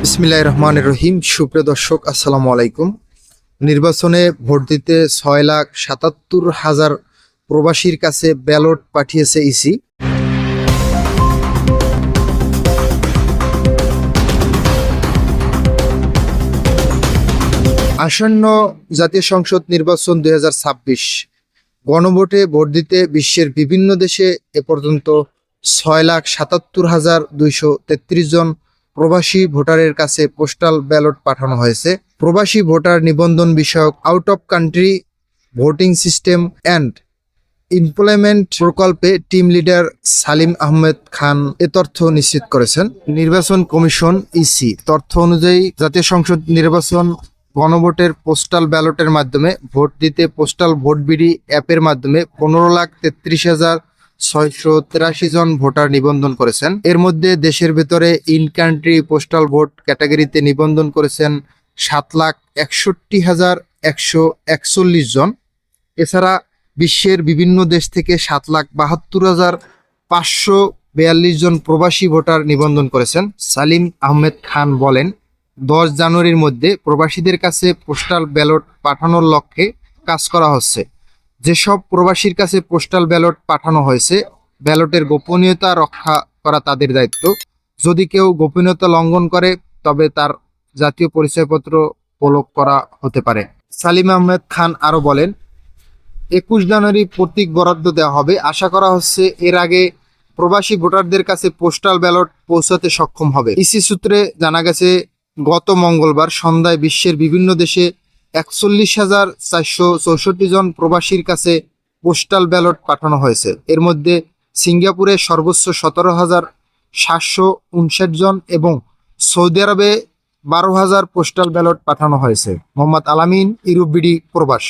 বিসমিল্লাহির রহমানির রহিম। সুপ্রিয় দর্শক, আসসালামু আলাইকুম। নির্বাচনে ভোট দিতে 6,77,000 প্রবাসীর কাছে ব্যালট পাঠিয়েছে ইসি। আসন্ন জাতীয় সংসদ নির্বাচন 2026 গণভোটে ভোট দিতে বিশ্বের বিভিন্ন দেশে এ পর্যন্ত 6,77,233 জন প্রবাসী ভোটারের কাছে পোস্টাল ব্যালট পাঠানো হয়েছে। প্রবাসী ভোটার নিবন্ধন বিষয়ক out of country voting system and employment প্রকল্পে টিম লিডার সালিম আহমেদ খান এ তথ্য নিশ্চিত করেছেন। নির্বাচন কমিশন ইসি তথ্য অনুযায়ী জাতীয় সংসদ নির্বাচন গণভোটের পোস্টাল ব্যালটের মাধ্যমে ভোট দিতে পোস্টাল ভোট বিডি অ্যাপের মাধ্যমে 15,33,683 জন ভোটার নিবন্ধন করেছেন। এর মধ্যে দেশের ভেতরে ইন কান্ট্রি পোস্টাল ভোট ক্যাটাগরিতে নিবন্ধন করেছেন 7,61,141 জন। এছাড়া বিশ্বের বিভিন্ন দেশ থেকে 7,72,542 জন প্রবাসী ভোটার নিবন্ধন করেছেন। সালিম আহমেদ খান বলেন, 10 জানুয়ারির মধ্যে প্রবাসীদের কাছে পোস্টাল ব্যালট পাঠানোর লক্ষ্যে কাজ করা হচ্ছে। যেসব প্রবাসীর কাছে পোস্টাল ব্যালট পাঠানো হয়েছে, ব্যালটের গোপনীয়তা রক্ষা করা তাদের দায়িত্ব। যদি কেউ গোপনীয়তা লঙ্ঘন করে তবে তার জাতীয় পরিচয়পত্র ব্লক করা হতে পারে। সালিম আহমেদ খান আরও বলেন, 21 জানুয়ারি প্রতীক বরাদ্দ দেওয়া হবে। আশা করা হচ্ছে এর আগে প্রবাসী ভোটারদের কাছে পোস্টাল ব্যালট পৌঁছাতে সক্ষম হবে। ইসি সূত্রে জানা গেছে, গত মঙ্গলবার সন্ধ্যায় বিশ্বের বিভিন্ন দেশে 41,464 জন প্রবাসীর কাছে পোস্টাল ব্যালট পাঠানো হয়েছে। এর মধ্যে সিঙ্গাপুরে সর্বোচ্চ 17,759 জন এবং সৌদি আরবে 12,000 পোস্টাল ব্যালট পাঠানো হয়েছে। মোহাম্মদ আলামিন, ইউরোপ বিডি, প্রবাস।